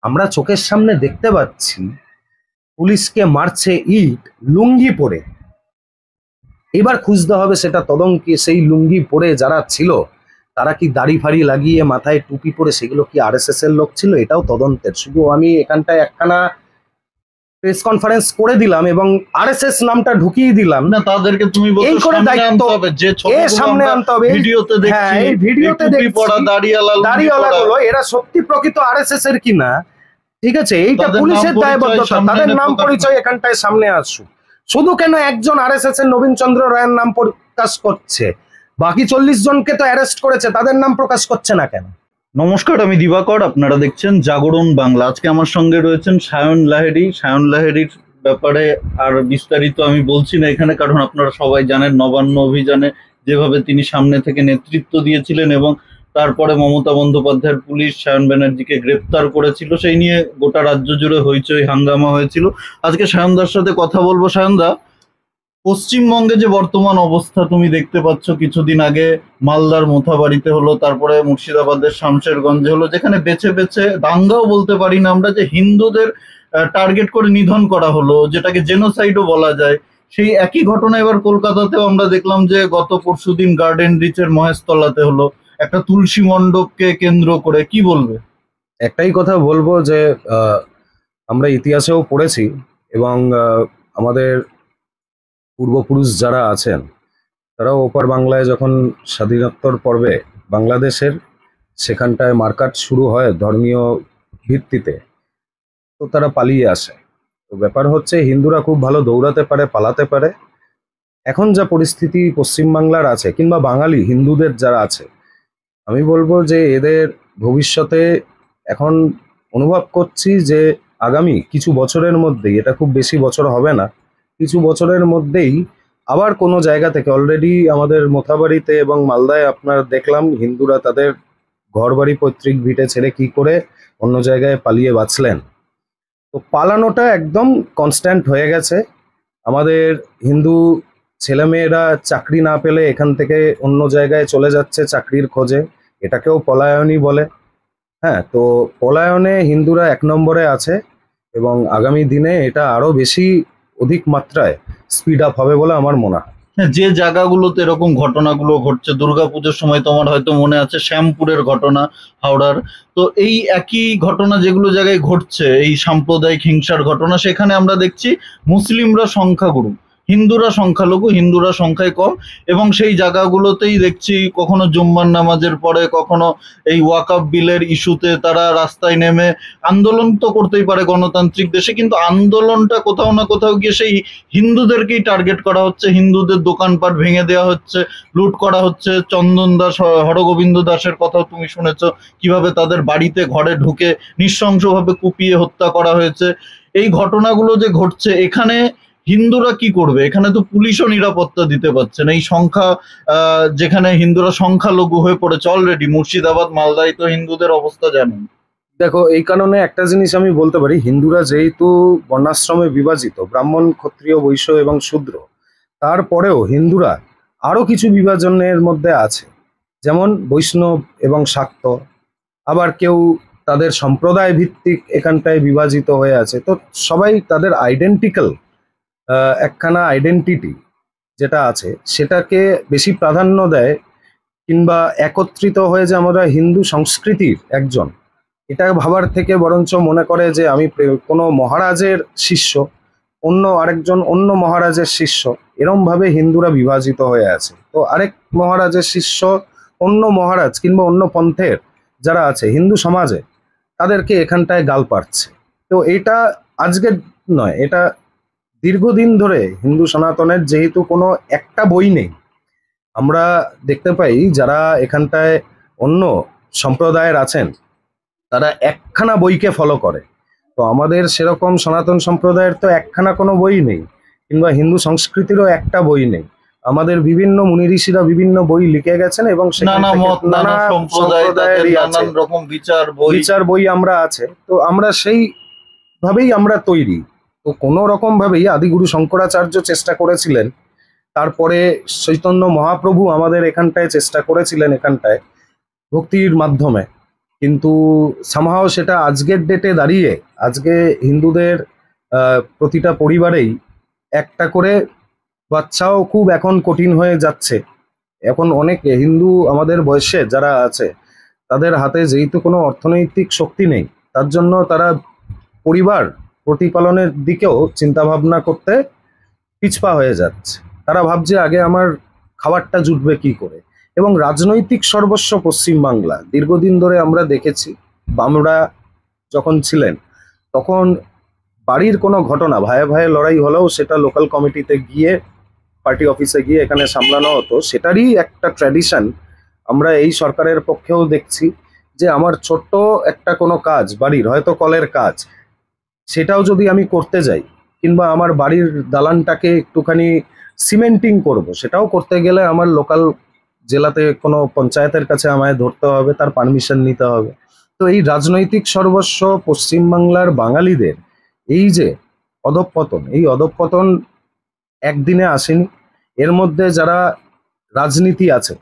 আমরা চোখের সামনে দেখতে পাচ্ছি পুলিশকে মারছে ইট লুঙ্গি পরে। এবার খুঁজতে হবে সেটা তদন্তে, সেই লুঙ্গি পরে যারা ছিল তারা কি দাড়ি ফাড়ি লাগিয়ে মাথায় টুপি পরে সেগুলো কি আরএসএস এর লোক ছিল, এটাও তদন্তের। শুধু আমি এখানটায় একখানা প্রেস কনফারেন্স করে দিলাম এবং আরএসএস নামটা ঢুকিয়ে দিলাম না, তাদেরকে তুমি বলছো এই করে সামনে দায়িত্ব আনতে হবে, যে সামনে আনতে হবে। ভিডিওতে দেখছি, এই ভিডিওতে টুপি পরা দাড়িওয়ালা গুলো এরা সত্যি প্রকৃত আরএসএস এর কিনা, ঠিক আছে, এইটা পুলিশের দায়বদ্ধতা। তাদের নাম পরিচয় এখানটায় সামনে আসুক। শুধু কেন একজন আরএসএস এর নবীন চন্দ্র রায়ের নাম প্রকাশ করছে, বাকি 40 জনকে তো অ্যারেস্ট করেছে, তাদের নাম প্রকাশ করছে না কেন? নমস্কার, আমি দিবাকর, আপনারা দেখছেন জাগরণ বাংলা। আজকে আমার সঙ্গে রয়েছেন সায়ন লাহিড়ী। সায়ন লাহিড়ীর ব্যাপারে আর বিস্তারিত আমি বলছি না এখানে, কারণ আপনারা সবাই জানেন নবান্ন অভিযানে যেভাবে তিনি সামনে থেকে নেতৃত্ব দিয়েছিলেন এবং তারপরে মমতা বন্দ্যোপাধ্যায়ের পুলিশ সায়ন ব্যানার্জিকে গ্রেপ্তার করেছিল, সেই নিয়ে গোটা রাজ্য জুড়ে হইচই হাঙ্গামা হয়েছিল। আজকে সায়নদার সাথে কথা বলবো। সায়নদা, পশ্চিমবঙ্গে যে বর্তমান অবস্থা তুমি দেখতে পাচ্ছ, কিছুদিন আগে মালদার মোথাবাড়িতে হলো, তারপরে মুর্শিদাবাদের শামশেরগঞ্জে হলো, যেখানে বেছে বেছে দাঙ্গাও বলতে পারি না আমরা, যে হিন্দুদের টার্গেট করে নিধন করা হলো, যেটাকে জেনোসাইডও বলা যায়। সেই একই ঘটনা এবার কলকাতাতেও আমরা দেখলাম, যে গত পরশুদিন গার্ডেন রিচের মহেশতলাতে হলো, একটা তুলসী মণ্ডপকে কেন্দ্র করে। কি বলবে? একটাই কথা বলবো যে আমরা ইতিহাসেও পড়েছি এবং আমাদের পূর্বপুরুষ যারা আছেন তারাও ওপার বাংলায় যখন স্বাধীনোত্তর পর্বে বাংলাদেশের সেখানটায় মারকাট শুরু হয় ধর্মীয় ভিত্তিতে, তো তারা পালিয়ে আসে। তো ব্যাপার হচ্ছে হিন্দুরা খুব ভালো দৌড়াতে পারে, পালাতে পারে। এখন যা পরিস্থিতি পশ্চিমবাংলার আছে কিংবা বাঙালি হিন্দুদের যারা আছে, আমি বলবো যে এদের ভবিষ্যতে এখন অনুভব করছি যে আগামী কিছু বছরের মধ্যেই, এটা খুব বেশি বছর হবে না, কিছু বছরের মধ্যেই আবার কোনো জায়গা থেকে, অলরেডি আমাদের মোথাবাড়িতে এবং মালদায় আপনার দেখলাম হিন্দুরা তাদের ঘরবাড়ি পৈতৃক ভিটে ছেড়ে কি করে অন্য জায়গায় পালিয়ে বাঁচলেন। তো পালানোটা একদম কনস্ট্যান্ট হয়ে গেছে। আমাদের হিন্দু ছেলেমেয়েরা চাকরি না পেলে এখান থেকে অন্য জায়গায় চলে যাচ্ছে চাকরির খোঁজে, এটাকেও পলায়নই বলে। হ্যাঁ, তো পলায়নে হিন্দুরা 1 নম্বরে আছে এবং আগামী দিনে এটা আরো বেশি অধিক মাত্রায় স্পিড আপ হবে বলে আমার মনে হয়। যে জায়গাগুলোতে এরকম ঘটনাগুলো ঘটছে, দুর্গাপুজোর সময় তোমার হয়তো মনে আছে শ্যামপুরের ঘটনা, হাওড়ার, তো এই একই ঘটনা যেগুলো জায়গায় ঘটছে, এই সাম্প্রদায়িক হিংসার ঘটনা, সেখানে আমরা দেখছি মুসলিমরা সংখ্যাগুরু, হিন্দুরা সংখ্যালঘু, হিন্দুরা সংখ্যায় কম। এবং সেই জায়গাগুলোতেই দেখছি কখনো জুম্মার নামাজের পরে, কখনো এই ওয়াকফ বিলের ইস্যুতে তারা রাস্তায় নেমে আন্দোলন তো করতেই পারে গণতান্ত্রিক দেশে, কিন্তু আন্দোলনটা কোথাও না কোথাও গিয়ে সেই হিন্দুদেরকেই টার্গেট করা হচ্ছে, হিন্দুদের দোকানপাট ভেঙে দেওয়া হচ্ছে, লুট করা হচ্ছে। চন্দন দাস, হরগোবিন্দ দাসের কথাও তুমি শুনেছ, কিভাবে তাদের বাড়িতে ঘরে ঢুকে নৃশংসভাবে কুপিয়ে হত্যা করা হয়েছে। এই ঘটনাগুলো যে ঘটছে, এখানে হিন্দুরা কি করবে? এখানে তো পুলিশও নিরাপত্তা দিতে পারছে না। এই সংখ্যা, যেখানে হিন্দুরা সংখ্যালঘু হয়ে পড়েছে অলরেডি, মুর্শিদাবাদ মালদায় তো হিন্দুদের অবস্থা জানেন। দেখো, এই কারণে একটা জিনিস আমি বলতে পারি, হিন্দুরা যেহেতু বর্ণাশ্রমে বিভাজিত, ব্রাহ্মণ, ক্ষত্রিয়, বৈশ্য এবং শূদ্র, তারপরেও হিন্দুরা আরো কিছু বিভাজনের মধ্যে আছে, যেমন বৈষ্ণব এবং শাক্ত, আবার কেউ তাদের সম্প্রদায় ভিত্তিক এখানটায় বিভাজিত হয়ে আছে। তো সবাই তাদের আইডেন্টিক্যাল একখানা আইডেন্টিটি যেটা আছে সেটাকে বেশি প্রাধান্য দেয়, কিংবা একত্রিত হয়ে যে আমরা হিন্দু সংস্কৃতির একজন, এটা ভাবার থেকে বরঞ্চ মনে করে যে আমি কোনো মহারাজের শিষ্য, অন্য আরেকজন অন্য মহারাজের শিষ্য, এরমভাবে হিন্দুরা বিভাজিত হয়ে আছে। তো আরেক মহারাজের শিষ্য, অন্য মহারাজ কিংবা অন্য পন্থের যারা আছে হিন্দু সমাজে, তাদেরকে এখানটায় গাল পাচ্ছে। তো এটা আজকের নয়, এটা দীর্ঘদিন ধরে হিন্দু সনাতনের যেহেতু কোনো একটা বই নেই, আমরা দেখতে পাই যারা এখানটায় অন্য সম্প্রদায়ের আছেন তারা একখানা বইকে ফলো করে। তো আমাদের সেরকম সনাতন সম্প্রদায়ের তো একখানা কোনো বই নেই, কিংবা হিন্দু সংস্কৃতিরও একটা বই নেই। আমাদের বিভিন্ন মুনি ঋষিরা বিভিন্ন বই লিখে গেছেন এবং নানা রকম বিচার বই আমরা আছে। তো আমরা সেই ভাবেই আমরা তৈরি। তো কোনো রকম ভাবেই আদিগুরু শঙ্করাচার্য চেষ্টা করেছিলেন, তারপরে চৈতন্য মহাপ্রভু আমাদের এখানটায় চেষ্টা করেছিলেন এখানটায় ভক্তির মাধ্যমে কিন্তু সামহাও সেটা আজকের ডেটে দাঁড়িয়ে আজকে হিন্দুদের প্রতিটা পরিবারেই একটা করে বাচ্চাও খুব এখন কঠিন হয়ে যাচ্ছে। এখন অনেক হিন্দু আমাদের বয়সে যারা আছে তাদের হাতে যেহেতু কোনো অর্থনৈতিক শক্তি নেই, তার জন্য তারা পরিবার প্রতিপালনের দিকেও চিন্তা ভাবনা করতে পিছপা হয়ে যাচ্ছে। তারা ভাবছে আগে আমার খাবারটা জুটবে কি করে। এবং রাজনৈতিক সর্বস্ব পশ্চিমবাংলা দীর্ঘদিন ধরে আমরা দেখেছি, বামরা যখন ছিলেন তখন বাড়ির কোনো ঘটনা ভাইয়ে ভাইয়ে লড়াই হলেও সেটা লোকাল কমিটিতে গিয়ে পার্টি অফিসে গিয়ে এখানে সামলানো হতো। সেটারই একটা ট্র্যাডিশন আমরা এই সরকারের পক্ষেও দেখছি, যে আমার ছোট্ট একটা কোনো কাজ বাড়ির, হয়তো কলের কাজ, সেটাও যদি আমি করতে যাই, কিংবা আমার বাড়ির দালানটাকে একটুখানি সিমেন্টিং করব, সেটাও করতে গেলে আমার লোকাল জেলাতে কোনো পঞ্চায়েতের কাছে আমায় ধরতে হবে, তার পারমিশন নিতে হবে। তো এই রাজনৈতিক সর্বস্ব পশ্চিমবাংলার বাঙালিদের এই যে অধঃপতন, এই অধঃপতন একদিনে আসেনি। এর মধ্যে যারা রাজনীতি আছে,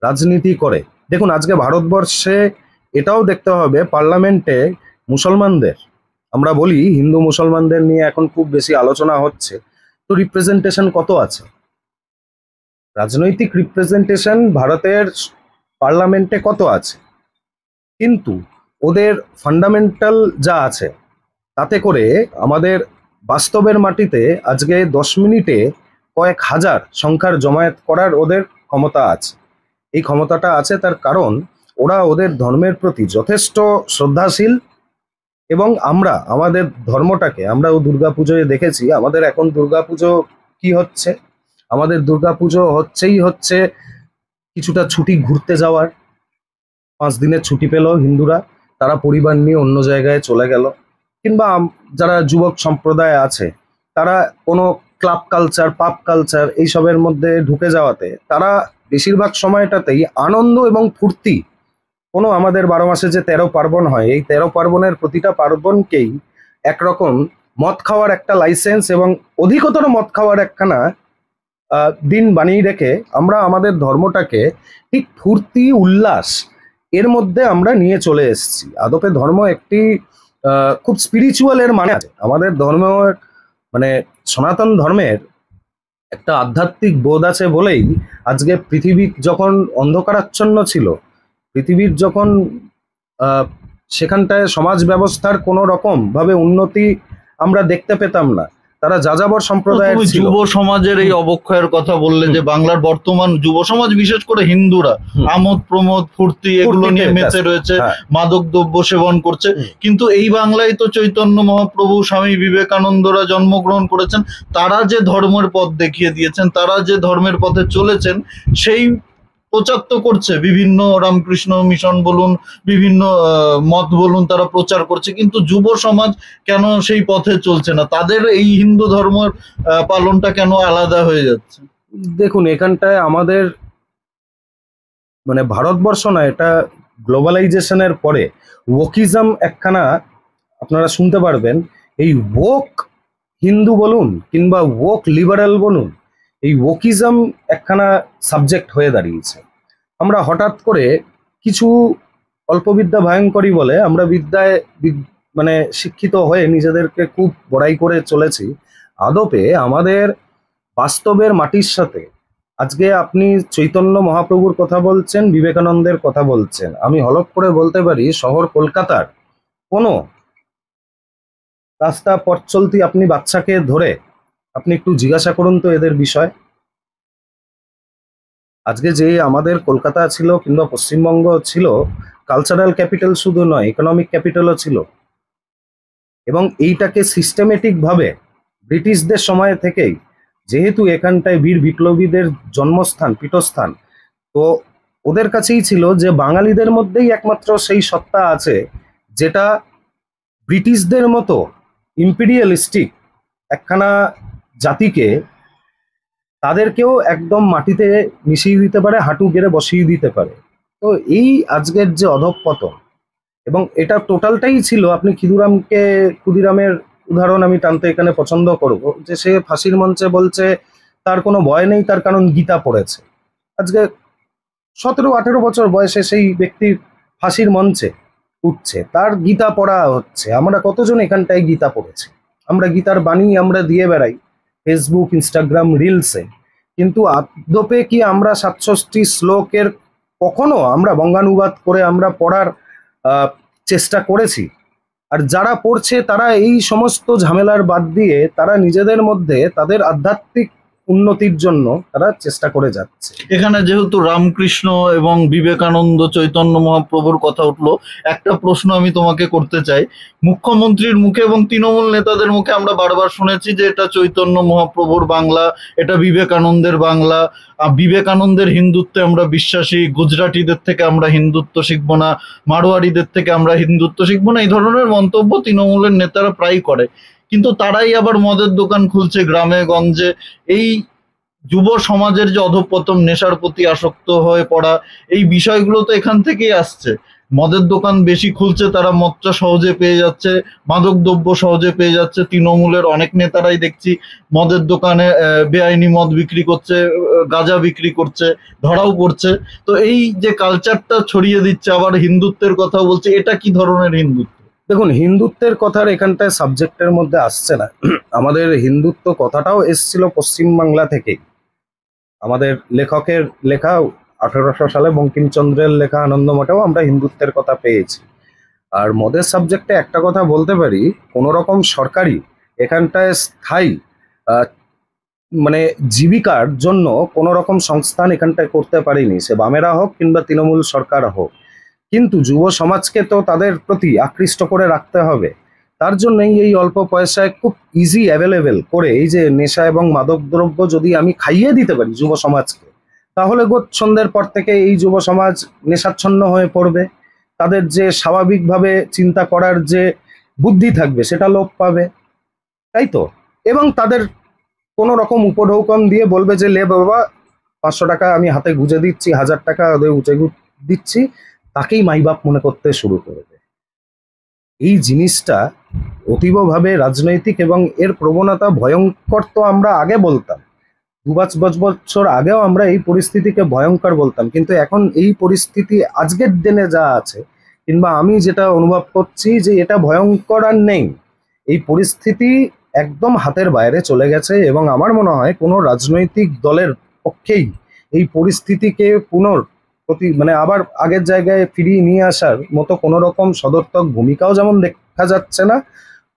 রাজনীতি করে, দেখুন আজকে ভারতবর্ষে এটাও দেখতে হবে, পার্লামেন্টে মুসলমানদের, আমরা বলি হিন্দু মুসলমানদের নিয়ে এখন খুব বেশি আলোচনা হচ্ছে, তো রিপ্রেজেন্টেশন কত আছে? রাজনৈতিক রিপ্রেজেন্টেশন ভারতের পার্লামেন্টে কত আছে? কিন্তু ওদের ফান্ডামেন্টাল যা আছে তাতে করে আমাদের বাস্তবের মাটিতে আজকে 10 মিনিটে কয়েক হাজার সংখ্যার জমায়েত করার ওদের ক্ষমতা আছে। এই ক্ষমতাটা আছে তার কারণ ওরা ওদের ধর্মের প্রতি যথেষ্ট শ্রদ্ধাশীল। এবং আমরা আমাদের ধর্মটাকে আমরাও দুর্গাপুজোয় দেখেছি। আমাদের এখন দুর্গাপুজো কি হচ্ছে? আমাদের দুর্গাপুজো হচ্ছে কিছুটা ছুটি ঘুরতে যাওয়ার। 5 দিনের ছুটি পেল হিন্দুরা, তারা পরিবার নিয়ে অন্য জায়গায় চলে গেল। কিংবা যারা যুবক সম্প্রদায় আছে তারা কোনো ক্লাব কালচার, পাব কালচার এইসবের মধ্যে ঢুকে যাওয়াতে তারা বেশিরভাগ সময়টাতেই আনন্দ এবং ফুর্তি, কোনো আমাদের 12 মাসে যে 13 পার্বণ হয়, এই 13 পার্বণের প্রতিটা পার্বণকেই একরকম মদ খাওয়ার একটা লাইসেন্স এবং অধিকতর মদ খাওয়ার একখানা দিন বানিয়ে রেখে আমরা আমাদের ধর্মটাকে ঠিক ফুর্তি উল্লাস এর মধ্যে আমরা নিয়ে চলে এসেছি। আদপে ধর্ম একটি খুব স্পিরিচুয়াল এর মানে আছে আমাদের ধর্মের, মানে সনাতন ধর্মের একটা আধ্যাত্মিক বোধ আছে বলেই আজকে পৃথিবী যখন অন্ধকারাচ্ছন্ন ছিল, পৃথিবীর যখন আহ, সেখানটায় সমাজ ব্যবস্থার কোনো রকম ভাবে উন্নতি আমরা দেখতে পেতাম না, তারা যাযাবর তো সম্প্রদায়ের তুমি ছিল। যুব সমাজের এই অবক্ষয়ের কথা বললে, যে বাংলার বর্তমান যুব সমাজ বিশেষ করে হিন্দুরা হুম। আমোদ প্রমোদ ফুর্তি এগুলো ফুর্তিতে নিয়ে মেতে ব্যস্ত। রয়েছে, হ্যাঁ। মাদক দ্রব্য সেবন করছে। হুম। কিন্তু এই বাংলায় তো চৈতন্য মহাপ্রভু, স্বামী বিবেকানন্দরা জন্মগ্রহণ করেছেন। তারা যে ধর্মের পথ দেখিয়ে দিয়েছেন, তারা যে ধর্মের পথে চলেছেন, সেই প্রচার তো করছে বিভিন্ন রামকৃষ্ণ মিশন বলুন, বিভিন্ন মত বলুন, তারা প্রচার করছে। কিন্তু যুব সমাজ কেন সেই পথে চলছে না? তাদের এই হিন্দু ধর্মের পালনটা কেন আলাদা হয়ে যাচ্ছে? দেখুন এখানটায় আমাদের, মানে ভারতবর্ষ না, এটা গ্লোবালাইজেশনের পরে ওকিজম একখানা আপনারা শুনতে পারবেন। এই ওক হিন্দু বলুন কিংবা ওক লিবারেল বলুন, এই ওকিজম একখানা সাবজেক্ট হয়ে দাঁড়িয়েছে। আমরা হঠাৎ করে কিছু অল্পবিদ্যা ভয়ঙ্করী বলে আমরা বিদ্যায় মানে শিক্ষিত হয়ে নিজেদেরকে খুব বড়াই করে চলেছি। আদপে আমাদের বাস্তবের মাটির সাথে, আজকে আপনি চৈতন্য মহাপ্রভুর কথা বলছেন, বিবেকানন্দের কথা বলছেন, আমি হলফ করে বলতে পারি শহর কলকাতার কোনো রাস্তা পথ চলতি আপনি বাচ্চাকে ধরে আপনি একটু জিজ্ঞাসা করুন তো এদের বিষয়। আজকে যে আমাদের কলকাতা ছিল কিংবা পশ্চিমবঙ্গ ছিল, কালচারাল ক্যাপিটাল শুধু নয়, ইকোনমিক ক্যাপিটালও ছিল। এবং এইটাকে সিস্টেমেটিক ভাবে ব্রিটিশদের সময় থেকেই, যেহেতু এখানটায় বীর বিপ্লবীদের জন্মস্থান, পীঠস্থান, তো ওদের কাছেই ছিল যে বাঙালিদের মধ্যেই একমাত্র সেই সত্তা আছে যেটা ব্রিটিশদের মতো ইম্পিরিয়ালিস্টিক একখানা জাতিকে, তাদেরকেও একদম মাটিতে মিশিয়ে দিতে পারে, হাঁটু গেড়ে বসিয়ে দিতে পারে। তো এই আজকের যে অধঃপতন, এবং এটা টোটালটাই ছিল, আপনি ক্ষুদিরামের উদাহরণ আমি টানতে এখানে পছন্দ করব, যে সে ফাঁসির মঞ্চে বলছে তার কোনো ভয় নেই, তার কারণ গীতা পড়েছে। আজকে 17-18 বছর বয়সে সেই ব্যক্তির ফাঁসির মঞ্চে উঠছে, তার গীতা পড়া হচ্ছে। আমরা কতজন এখানটায় গীতা পড়েছি? আমরা গীতার বাণী আমরা দিয়ে বেড়াই ফেসবুক, ইনস্টাগ্রাম, রিলসে, কিন্তু আদপে কি আমরা 67 শ্লোকের কখনো আমরা বঙ্গানুবাদ করে আমরা পড়ার আহ, চেষ্টা করেছি? আর যারা পড়ছে তারা এই সমস্ত ঝামেলার বাদ দিয়ে তারা নিজেদের মধ্যে তাদের আধ্যাত্মিক উন্নতির জন্য তারা চেষ্টা করে যাচ্ছে। এখানে যেহেতু রামকৃষ্ণ এবং বিবেকানন্দ, চৈতন্য মহাপ্রভুর কথা উঠলো, একটা প্রশ্ন আমি তোমাকে করতে চাই। মুখ্যমন্ত্রীর মুখে এবং তৃণমূল নেতাদের মুখে আমরা বারবার শুনেছি যে এটা চৈতন্য মহাপ্রভুর বাংলা, এটা বিবেকানন্দের বাংলা, বিবেকানন্দের হিন্দুত্বে আমরা বিশ্বাসী, গুজরাটিদের থেকে আমরা হিন্দুত্ব শিখবো না, মারোয়ারিদের থেকে আমরা হিন্দুত্ব শিখবো না, এই ধরনের মন্তব্য তৃণমূলের নেতারা প্রায় করে। কিন্তু তারাই আবার মদের দোকান খুলছে গ্রামে গঞ্জে। এই যুব সমাজের যে অধঃপতন, নেশার প্রতি আসক্ত হয়ে পড়া, এই বিষয়গুলো তো এখান থেকেই আসছে। মদের দোকান বেশি খুলছে, তারা মদটা সহজে পেয়ে যাচ্ছে, মাদক দ্রব্য সহজে পেয়ে যাচ্ছে। তৃণমূলের অনেক নেতারাই দেখছি মদের দোকানে বেআইনি মদ বিক্রি করছে, গাঁজা বিক্রি করছে, ধরাও পড়ছে। তো এই যে কালচারটা ছড়িয়ে দিচ্ছে, আবার হিন্দুত্বের কথা বলছে, এটা কি ধরনের হিন্দুত্ব? দেখুন, হিন্দুত্বের কথার এখানটায় সাবজেক্টের মধ্যে আসছে না। আমাদের হিন্দুত্ব কথাটাও এসছিল পশ্চিমবাংলা থেকেই। আমাদের লেখকের লেখা 1800 সালে বঙ্কিমচন্দ্রের লেখা আনন্দমঠেও আমরা হিন্দুত্বের কথা পেয়েছি। আর মদের সাবজেক্টে একটা কথা বলতে পারি, কোনো রকম সরকারি এখানটায় স্থায়ী আহ, মানে জীবিকার জন্য কোনো রকম সংস্থান এখানটায় করতে পারিনি, সে বামেরা হোক কিংবা তৃণমূল সরকার হোক। কিন্তু যুব সমাজকে তো তাদের প্রতি আকৃষ্ট করে রাখতে হবে। তার জন্যই এই অল্প পয়সায় খুব ইজি অ্যাভেলেবেল করে এই যে নেশা এবং মাদকদ্রব্য যদি আমি খাইয়ে দিতে পারি যুব সমাজকে, তাহলে সন্ধ্যের পর থেকে এই যুব সমাজ নেশাচ্ছন্ন হয়ে পড়বে। তাদের যে স্বাভাবিকভাবে চিন্তা করার যে বুদ্ধি থাকবে সেটা লোপ পাবে, তাই তো? এবং তাদের কোনো রকম উপঢৌকন দিয়ে বলবে যে, লে বাবা, 500 টাকা আমি হাতে গুঁজে দিচ্ছি, 1000 টাকা ওদের উঁচে দিচ্ছি, তাকেই মাইবাপ মনে করতে শুরু করবে। এই জিনিসটা অতীবভাবে রাজনৈতিক এবং এর প্রবণতা ভয়ঙ্কর। তো আমরা আগে বলতাম, 2-5 বছর আগেও আমরা এই পরিস্থিতিকে ভয়ঙ্কর বলতাম, কিন্তু এখন এই পরিস্থিতি আজকের দিনে যা আছে, কিংবা আমি যেটা অনুভব করছি যে এটা ভয়ঙ্কর আর নেই। এই পরিস্থিতি একদম হাতের বাইরে চলে গেছে এবং আমার মনে হয় কোনো রাজনৈতিক দলের পক্ষেই এই পরিস্থিতিকে মানে আবার আগের জায়গায় ফিরিয়ে নিয়ে আসার মতো কোনো রকম সদর্থক ভূমিকাও যেমন দেখা যাচ্ছে না,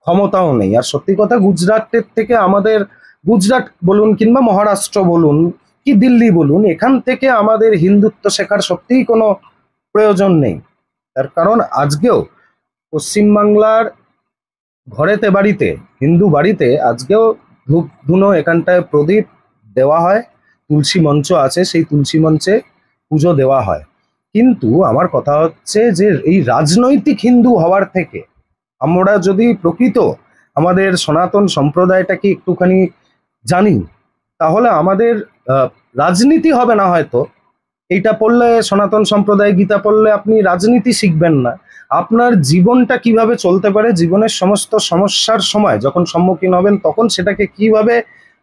ক্ষমতাও নেই। আর সত্যি কথা, গুজরাটের থেকে আমাদের, গুজরাট বলুন কিংবা মহারাষ্ট্র বলুন কি দিল্লি বলুন, এখান থেকে আমাদের হিন্দুত্ব শেখার সত্যিই কোনো প্রয়োজন নেই। তার কারণ আজকেও পশ্চিমবাংলার ঘরেতে বাড়িতে, হিন্দু বাড়িতে আজকেও ধূপ ধুনো এখানটায় প্রদীপ দেওয়া হয়, তুলসী মঞ্চ আছে, সেই তুলসী মঞ্চে পুজো দেওয়া হয়। কিন্তু আমার কথা হচ্ছে যে এই রাজনৈতিক হিন্দু হওয়ার থেকে আমরা যদি প্রকৃত আমাদের সনাতন সম্প্রদায়টাকে একটুখানি জানি, তাহলে আমাদের আহ, রাজনীতি হবে না হয়তো। এইটা পড়লে, সনাতন সম্প্রদায় গীতা পড়লে আপনি রাজনীতি শিখবেন না, আপনার জীবনটা কিভাবে চলতে পারে, জীবনের সমস্ত সমস্যার সময় যখন সম্মুখীন হবেন তখন সেটাকে কিভাবে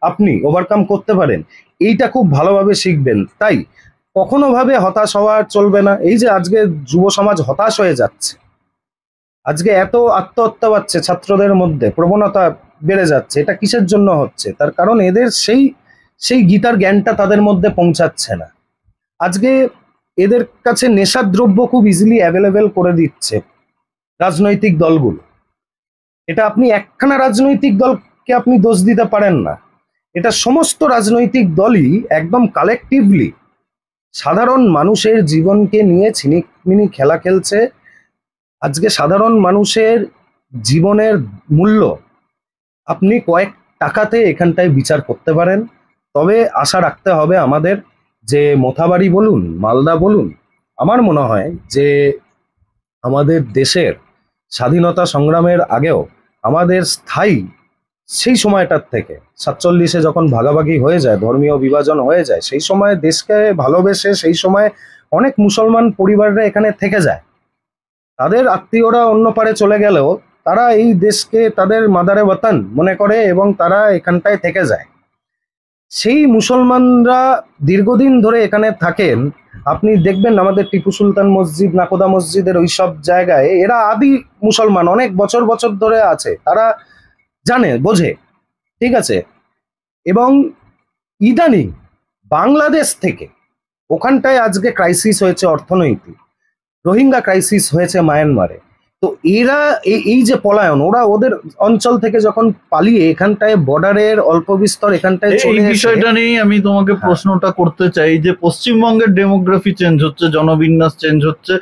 আপনি ওভারকাম করতে পারেন, এইটা খুব ভালোভাবে শিখবেন। তাই কখনো ভাবে হতাশ হওয়া চলবে না। এই যে আজকে যুব সমাজ হতাশ হয়ে যাচ্ছে, আজকে এত আত্মহত্যা পাচ্ছে ছাত্রদের মধ্যে, প্রবণতা বেড়ে যাচ্ছে, এটা কিসের জন্য হচ্ছে? তার কারণ এদের সেই সেই গীতার জ্ঞানটা তাদের মধ্যে পৌঁছাচ্ছে না। আজকে এদের কাছে নেশার দ্রব্য খুব ইজিলি অ্যাভেলেবেল করে দিচ্ছে রাজনৈতিক দলগুলো। এটা আপনি একখানা রাজনৈতিক দলকে আপনি দোষ দিতে পারেন না, এটা সমস্ত রাজনৈতিক দলই একদম কালেকটিভলি সাধারণ মানুষের জীবনকে নিয়ে ছিনিমিনি খেলা খেলছে। আজকে সাধারণ মানুষের জীবনের মূল্য আপনি কয়েক টাকাতে এখানটায় বিচার করতে পারেন। তবে আশা রাখতে হবে আমাদের, যে মোথাবাড়ি বলুন, মালদা বলুন, আমার মনে হয় যে আমাদের দেশের স্বাধীনতা সংগ্রামের আগেও আমাদের স্থায়ী সেই সময়টার থেকে 47-এ যখন ভাগাভাগি হয়ে যায়, ধর্মীয় বিভাজন হয়ে যায়, সেই সময় দেশকে ভালোবেসে সেই সময় অনেক মুসলমান পরিবাররা এখানে থেকে যায়। তাদের আত্মীয়রা অন্য পারে চলে গেলেও তারা এই দেশকে তাদের মাদারে ওয়াতান মনে করে এবং তারা এখানটায় থেকে যায়। সেই মুসলমানরা দীর্ঘদিন ধরে এখানে থাকেন। আপনি দেখবেন আমাদের টিপু সুলতান মসজিদ, নাকোদা মসজিদের ওইসব জায়গায় এরা আদি মুসলমান অনেক বছর বছর ধরে আছে, তারা জানে বোঝে, ঠিক আছে। এবং ইদানিং বাংলাদেশ থেকে ওখানটায় আজকে ক্রাইসিস হয়েছে অর্থনৈতিক, রোহিঙ্গা ক্রাইসিস হয়েছে মায়ানমারে। তো এরা এই যে পলায়ন, ওরা ওদের অঞ্চল থেকে যখন পালিয়ে এখানটায় বর্ডারের অল্প বিস্তর এখানটায় এই চলে এসে, বিষয়টা নিয়েই আমি তোমাকে হ্যাঁ। প্রশ্নটা করতে চাই যে পশ্চিমবঙ্গের ডেমোগ্রাফি চেঞ্জ হচ্ছে, জনবিন্যাস চেঞ্জ হচ্ছে,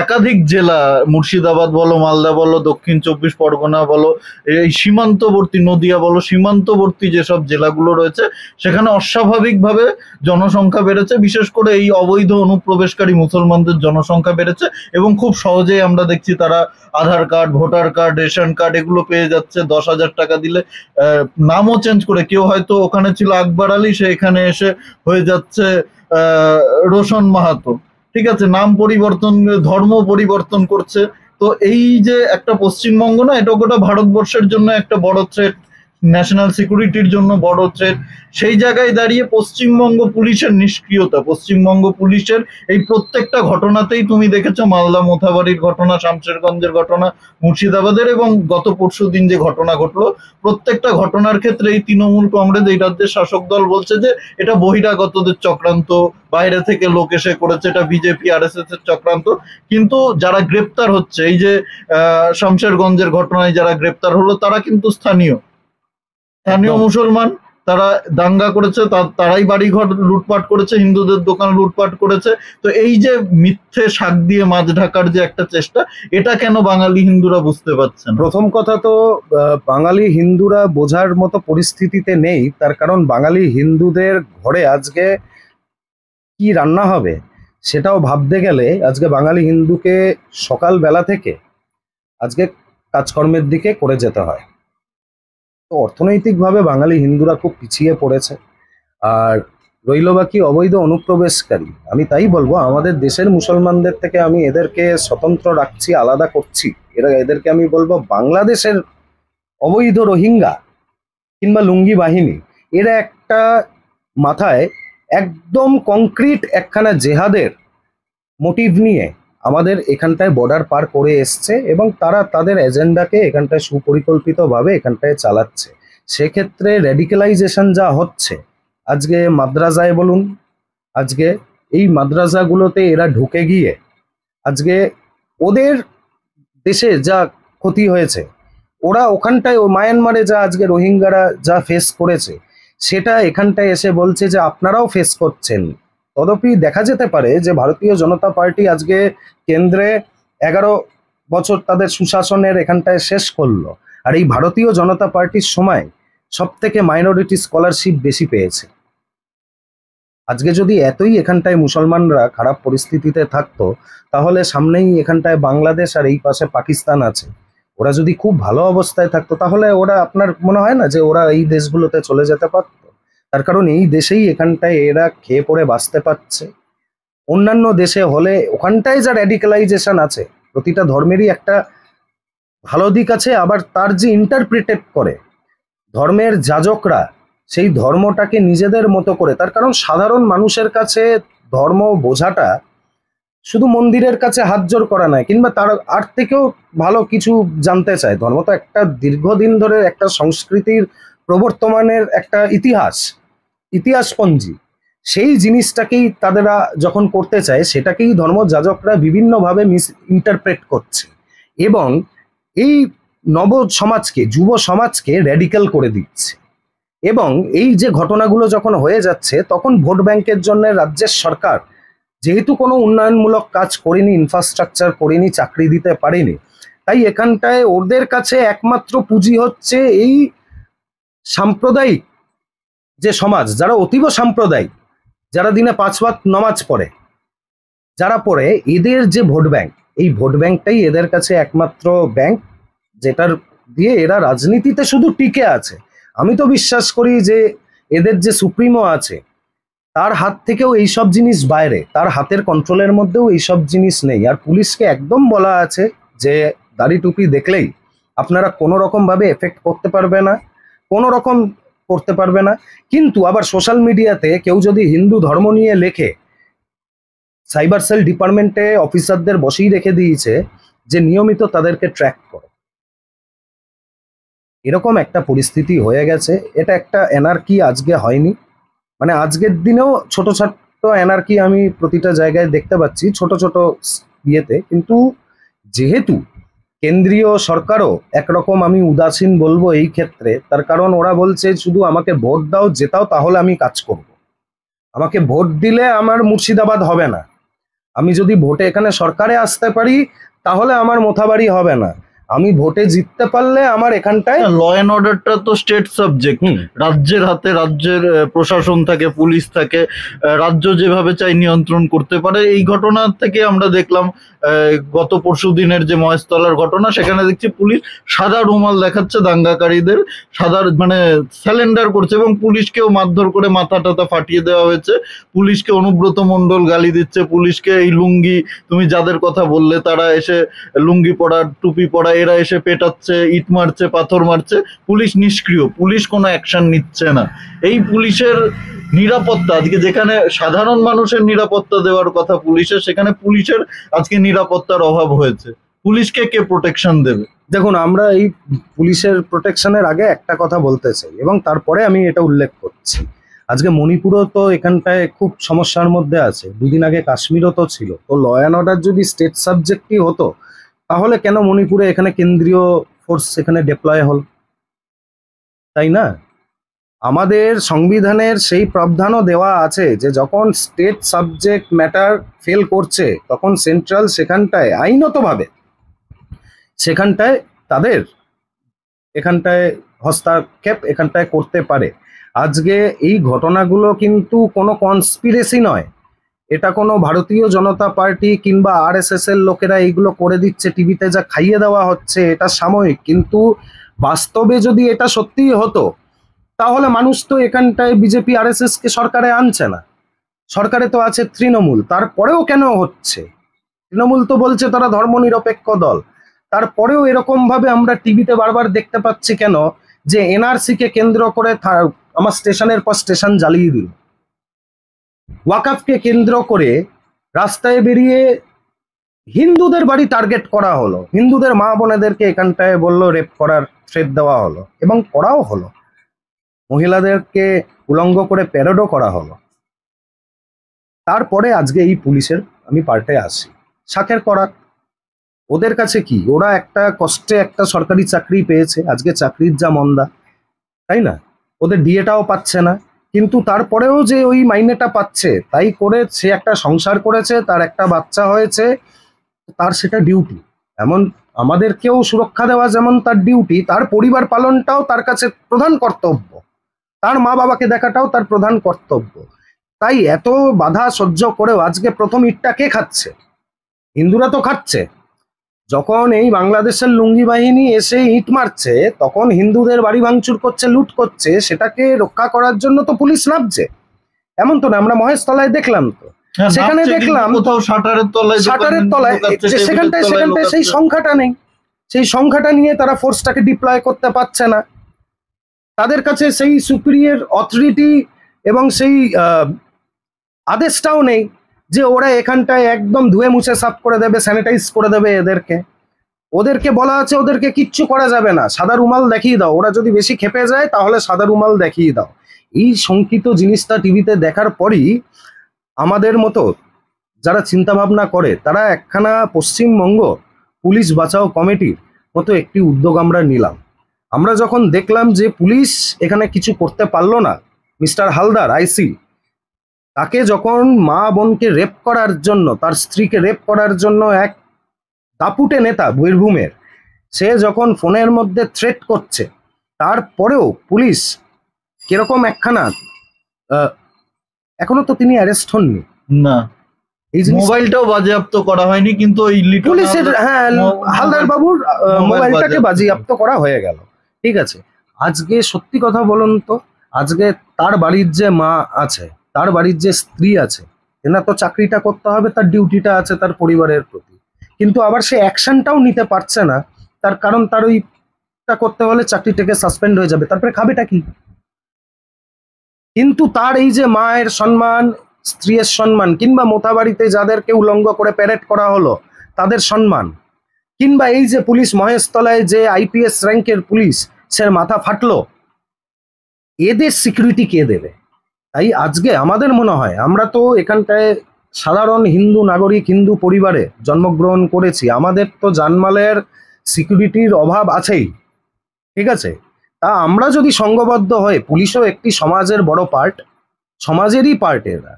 একাধিক জেলা, মুর্শিদাবাদ বলো, মালদা বলো, দক্ষিণ চব্বিশ পরগনা বলো, এই সীমান্তবর্তী নদিয়া বলো, সীমান্তবর্তী যেসব জেলাগুলো রয়েছে সেখানে অস্বাভাবিকভাবে জনসংখ্যা বেড়েছে, বিশেষ করে এই অবৈধ অনুপ্রবেশকারী মুসলমানদের জনসংখ্যা বেড়েছে। এবং খুব সহজেই আমরা দেখছি তারা Aadhaar card, voter card, ration card এগুলো পেয়ে যাচ্ছে 10,000 টাকা দিলে। নামও চেঞ্জ করে, কেউ হয়তো ওখানে ছিল আকবর আলী, সে এখানে এসে হয়ে যাচ্ছে রোশন মাহাতো, ঠিক আছে, নাম পরিবর্তন, ধর্ম পরিবর্তন করছে। তো এই যে একটা পশ্চিমবঙ্গ না, এটা গোটা ভারতবর্ষের জন্য একটা বড় থ্রেট, ন্যাশনাল সিকিউরিটির জন্য বড় থ্রেট। সেই জায়গায় দাঁড়িয়ে পশ্চিমবঙ্গ পুলিশের নিষ্ক্রিয়তা, পশ্চিমবঙ্গ পুলিশের এই প্রত্যেকটা ঘটনাতেই তুমি দেখেছো, মালদা মোথাবাড়ির ঘটনা, শামশেরগঞ্জের ঘটনা, মুর্শিদাবাদের, এবং গত পরশুদিন যে ঘটনা ঘটলো, প্রত্যেকটা ঘটনার ক্ষেত্রে এই তৃণমূল কংগ্রেস, এই রাজ্যের শাসক দল বলছে যে এটা বহিরাগতদের চক্রান্ত, বাইরে থেকে লোক এসে করেছে, এটা বিজেপি আরএসএস এর চক্রান্ত। কিন্তু যারা গ্রেপ্তার হচ্ছে, এই যে শামশেরগঞ্জের ঘটনায় যারা গ্রেপ্তার হলো, তারা কিন্তু স্থানীয় একদম। মুসলমান। তারা দাঙ্গা করেছে, তারাই বাড়িঘর লুটপাট করেছে, হিন্দুদের দোকান লুটপাট করেছে। তো এই যে মিথ্যে শাক দিয়ে মাছ ঢাকার যে একটা চেষ্টা, এটা কেন বাঙালি হিন্দুরা বুঝতে পারছে না? প্রথম কথা তো বাঙালি হিন্দুরা বোঝার মতো পরিস্থিতিতে নেই, তার কারণ বাঙালি হিন্দুদের ঘরে আজকে কি রান্না হবে সেটাও ভাবতে গেলে আজকে বাঙালি হিন্দুকে সকালবেলা থেকে আজকে কাজকর্মের দিকে করে যেতে হয়। তো অর্থনৈতিকভাবে বাঙালি হিন্দুরা খুব পিছিয়ে পড়েছে। আর রইল বাকি অবৈধ অনুপ্রবেশকারী, আমি তাই বলবো আমাদের দেশের মুসলমানদের থেকে আমি এদেরকে স্বতন্ত্র রাখছি, আলাদা করছি। এদেরকে আমি বলবো বাংলাদেশের অবৈধ রোহিঙ্গা কিংবা লুঙ্গি বাহিনী, এরা একটা মাথায় একদম কংক্রিট একখানা জেহাদের মোটিভ নিয়ে আমাদের এখানটায় বর্ডার পার করে এসছে, এবং তারা তাদের এজেন্ডাকে এখানটায় সুপরিকল্পিতভাবে এখানটায় চালাচ্ছে। সেক্ষেত্রে রেডিক্যালাইজেশন যা হচ্ছে আজকে মাদ্রাসায় বলুন, আজকে এই মাদ্রাসাগুলোতে এরা ঢুকে গিয়ে আজকে ওদের দেশে যা ক্ষতি হয়েছে, ওরা ওখানটায় ও মায়ানমারে যা আজকে রোহিঙ্গারা যা ফেস করেছে, সেটা এখানটায় এসে বলছে যে আপনারাও ফেস করছেন। তদপি দেখা যেতে পারে যে ভারতীয় জনতা পার্টি আজকে কেন্দ্রে 11 বছর তাদের সুশাসনের এখানটায় শেষ করলো, আর এই ভারতীয় জনতা পার্টির সময় সব থেকে মাইনরিটি স্কলারশিপ বেশি পেয়েছে। আজকে যদি এতই এখানটায় মুসলমানরা খারাপ পরিস্থিতিতে থাকতো, তাহলে সামনেই এখানটায় বাংলাদেশ আর এই পাশে পাকিস্তান আছে, ওরা যদি খুব ভালো অবস্থায় থাকতো তাহলে ওরা, আপনার মনে হয় না যে ওরা এই দেশগুলোতে চলে যেতে পারতো? তার কারণ এই দেশেই এখানটায় এরা খেয়ে পড়ে বাঁচতে পারছে। অন্যান্য দেশে হলে ওখানটায় যা র্যাডিক্যালাইজেশন আছে, প্রতিটা ধর্মেরই একটা ভালো দিক আছে, আবার তার যে ইন্টারপ্রিটেট করে ধর্মের যাজকরা সেই ধর্মটাকে নিজেদের মতো করে, তার কারণ সাধারণ মানুষের কাছে ধর্ম বোঝাটা শুধু মন্দিরের কাছে হাত জোড় করা নয়, কিংবা তার আর থেকেও ভালো কিছু জানতে চায়। ধর্ম তো একটা দীর্ঘদিন ধরে একটা সংস্কৃতির প্রবর্তমানের একটা ইতিহাসপঞ্জি। সেই জিনিসটাকেই তাদেরা যখন করতে চায়, সেটাকেই ধর্ম যাজকরা বিভিন্নভাবে মিস ইন্টারপ্রেট করছে, এবং এই নব সমাজকে, যুব সমাজকে র্যাডিক্যাল করে দিচ্ছে। এবং এই যে ঘটনাগুলো যখন হয়ে যাচ্ছে, তখন ভোট ব্যাংকের জন্য রাজ্যের সরকার যেহেতু কোনো উন্নয়নমূলক কাজ করেনি, ইনফ্রাস্ট্রাকচার করেনি, চাকরি দিতে পারেনি, তাই এখানটায় ওদের কাছে একমাত্র পুঁজি হচ্ছে এই সাম্প্রদায়িক যে সমাজ, যারা অতীব সাম্প্রদায়িক, যারা দিনে 5 ওয়াক্ত নমাজ পড়ে, যারা পড়ে, এদের যে ভোট ব্যাংক, এই ভোট ব্যাংকটাই এদের কাছে একমাত্র ব্যাংক যেটার দিয়ে এরা রাজনীতিতে শুধু টিকে আছে। আমি তো বিশ্বাস করি যে এদের যে সুপ্রিমো আছে তার হাত থেকেও এইসব জিনিস বাইরে, তার হাতের কন্ট্রোলের মধ্যেও এইসব জিনিস নেই। আর পুলিশকে একদম বলা আছে যে দাড়ি টুপি দেখলেই আপনারা কোনো রকম ভাবে এফেক্ট করতে পারবে না, কোনো রকম করতে পারবে না। কিন্তু আবার সোশ্যাল মিডিয়াতে কেউ যদি হিন্দু ধর্ম নিয়ে লেখে, সাইবার সেল ডিপার্টমেন্টে অফিসারদের বসেই রেখে দিয়েছে যে নিয়মিত তাদেরকে ট্র্যাক করো। এরকম একটা পরিস্থিতি হয়ে গেছে। এটা একটা এনার্কি আজকে হয়নি, মানে আজকের দিনেও ছোট ছোট এনার্কি আমি প্রতিটা জায়গায় দেখতে পাচ্ছি, ছোট ছোট ইয়েতে। কিন্তু যেহেতু কেন্দ্রীয় সরকারও একরকম আমি উদাসীন বলবো এই ক্ষেত্রে, তার কারণ ওরা বলছে শুধু আমাকে ভোট দাও, জেতাও, তাহলে আমি কাজ করব। আমাকে ভোট দিলে আমার মুর্শিদাবাদ হবে না, আমি যদি ভোটে এখানে সরকারে আসতে পারি তাহলে আমার মোথাবাড়ি হবে না, আমি ভোটে জিততে পারলে আমার এখানটায় ল অ্যান্ড অর্ডারটা তো স্টেট সাবজেক্ট। রাজ্যের হাতে রাজ্যের প্রশাসন থাকে, পুলিশ থাকে, রাজ্য যেভাবে চাই নিয়ন্ত্রণ করতে পারে। এই ঘটনা থেকে আমরা দেখলাম গত পরশু দিনের যে মহেশতলার ঘটনা, সেখানে দেখছি পুলিশ সাদা রুমাল দেখাচ্ছে দাঙ্গাকারীদের, সাদা মানে স্যালেন্ডার করছে, এবং পুলিশকেও মারধর করে মাথা টাথা ফাটিয়ে দেওয়া হয়েছে। পুলিশকে অনুব্রত মণ্ডল গালি দিচ্ছে, পুলিশকে এই লুঙ্গি, তুমি যাদের কথা বললে তারা এসে লুঙ্গি পরা, টুপি পরা, এরা এসে পেটাচ্ছে, ইট মারছে, পাথর মারছে। পুলিশ নিষ্ক্রিয়, পুলিশ কোনো অ্যাকশন নিচ্ছে না। এই পুলিশের নিরাপত্তা আজকে, যেখানে সাধারণ মানুষের নিরাপত্তা দেওয়ার কথা পুলিশের, সেখানে পুলিশের আজকে নিরাপত্তার অভাব হয়েছে। পুলিশকে কে প্রোটেকশন দেবে? দেখুন, আমরা এই পুলিশের প্রোটেকশনের আগে একটা কথা বলতে চাই এবং তারপরে আমি এটা উল্লেখ করছি। আজকে মণিপুরও তো এখানটায় খুব সমস্যার মধ্যে আছে, দুদিন আগে কাশ্মীরও তো ছিল। তো ল অ্যান্ড অর্ডার যদি স্টেট সাবজেক্টই হতো, তাহলে কেন মণিপুরে এখানে কেন্দ্রীয় ফোর্স এখানে ডিপ্লয় হল, তাই না? আমাদের সংবিধানের সেই প্রাবধানও দেওয়া আছে যে যখন স্টেট সাবজেক্ট ম্যাটার ফেল করছে, তখন সেন্ট্রাল সেখানটায় আইনতভাবে সেখানটায় তাদের এখানটায় হস্তক্ষেপ এখানটায় করতে পারে। আজকে এই ঘটনাগুলো কিন্তু কোনো কনস্পিরেসি নয়, এটা কোনো ভারতীয় জনতা পার্টি কিংবা আরএসএস এর লোকেরা এইগুলো করে দিচ্ছে, টিভিতে যা খাইয়ে দেওয়া হচ্ছে এটা সাময়িক। কিন্তু বাস্তবে যদি এটা সত্যিই হতো, তাহলে মানুষ তো এখানটায় বিজেপি আরএসএস কে সরকারে আনছে না, সরকারে তো আছে তৃণমূল। তারপরেও কেন হচ্ছে? তৃণমূল তো বলছে তারা ধর্মনিরপেক্ষ দল, তারপরেও এরকম ভাবে আমরা টিভিতে বারবার দেখতে পাচ্ছি কেন যে এনআরসি কে কেন্দ্র করে আমার স্টেশনের পর স্টেশন জ্বালিয়ে দিল, ওয়াকাফকে কেন্দ্র করে রাস্তায় বেরিয়ে হিন্দুদের বাড়ি টার্গেট করা হলো, হিন্দুদের মা বোনেদেরকে এখানটায় বললো রেপ করার থ্রেট দেওয়া হলো এবং করাও হলো, মহিলাদেরকে উলঙ্গ করে প্যারেডও করা হলো। তারপরে আজকে এই পুলিশের আমি পাল্টে আসি, শাকের করাত। ওদের কাছে কি, ওরা একটা কষ্টে একটা সরকারি চাকরি পেয়েছে, আজকে চাকরির যা মন্দা, তাই না? ওদের ডিএটাও পাচ্ছে না, কিন্তু তারপরেও যে ওই মাইনেটা পাচ্ছে, তাই করে সে একটা সংসার করেছে, তার একটা বাচ্চা হয়েছে, তার সেটা ডিউটি। এমন আমাদেরকেও সুরক্ষা দেওয়া যেমন তার ডিউটি, তার পরিবার পালনটাও তার কাছে প্রধান কর্তব্য, তার মা বাবাকে দেখাটাও তার প্রধান কর্তব্য। তাই এত বাধা সহ্য করেও আজকে প্রথম ইটটা কে খাচ্ছে? হিন্দুরা তো খাচ্ছে। যখন এই বাংলাদেশের লুঙ্গি বাহিনী এসে ইট মারছে, তখন হিন্দুদের বাড়ি ভাঙচুর করছে, লুট করছে, সেটাকে রক্ষা করার জন্য তো পুলিশ নামছে। এমন তো না, আমরা মহেশতলায় দেখলাম তো, সেখানে দেখলাম কোথাও শাটারের তলায় সেখানটায় সেই সংখ্যাটা নেই, সেই সংখ্যাটা নিয়ে তারা ফোর্সটাকে ডিপ্লয় করতে পারছে না। তাদের কাছে সেই সুপিরিয়র অথরিটি এবং সেই আদেশটাও নেই যে ওরা এখানটায় একদম ধুয়ে মুছে সাফ করে দেবে, স্যানিটাইজ করে দেবে এদেরকে। ওদেরকে বলা আছে ওদেরকে কিচ্ছু করা যাবে না, সাদা রুমাল দেখিয়ে দাও, ওরা যদি বেশি খেপে যায় তাহলে সাদা রুমাল দেখিয়ে দাও। এই শঙ্কিত জিনিসটা টিভিতে দেখার পরই আমাদের মতো যারা চিন্তা ভাবনা করে, তারা একখানা পশ্চিমবঙ্গ পুলিশ বাঁচাও কমিটির মতো একটি উদ্যোগ আমরা নিলাম। আমরা যখন দেখলাম যে পুলিশ এখানে কিছু করতে পারলো না, মিস্টার হালদার আইসি, তাকে যখন মা বোনকে রেপ করার জন্য, তার স্ত্রীকে রেপ করার জন্য এক দাপুটে নেতা বীরভূমের, সে যখন ফোনের মধ্যে থ্রেট করছে, তারপরেও পুলিশ কিরকম একখানা, এখনো তো তিনি অ্যারেস্ট হননি না, এই মোবাইলটাও বাজেয়াপ্ত করা হয়নি, কিন্তু ওই পুলিশের, হ্যাঁ, হালদার বাবুর মোবাইলটাকে বাজেয়াপ্ত করা হয়ে গেল। ঠিক আছে, আজকে সত্যি কথা বলুন তো, আজকে তার বাড়ির যে মা আছে, তার বাড়ির যে স্ত্রী আছে, এনার তো চাকরিটা করতে হবে, তার ডিউটিটা আছে তার পরিবারের প্রতি, কিন্তু আবার সে অ্যাকশনটাও নিতে পারছে না। তার কারণ তার ওইটা করতে হলে চাকরি থেকে সাসপেন্ড হয়ে যাবে, তারপরে খাবেটা কি? কিন্তু তার এই যে মায়ের সম্মান, স্ত্রীর সম্মান, কিংবা মোথাবাড়িতে যাদেরকে উলঙ্গ করে প্যারেড করা হলো তাদের সম্মান, কিংবা এই যে পুলিশ মহেশতলায় যে আইপিএস র্যাঙ্কের পুলিশ সে মাথা ফাটলো, এদের সিকিউরিটি কে দেবে? তাই আজকে আমাদের মনে হয়, আমরা তো এখানটায় সাধারণ হিন্দু নাগরিক, হিন্দু পরিবারে জন্মগ্রহণ করেছি, আমাদের তো জানমালের সিকিউরিটির অভাব আছেই, ঠিক আছে? তা আমরা যদি সংঘবদ্ধ হয়ে, পুলিশও একটি সমাজের বড় পার্ট, সমাজেরই পার্ট এরা,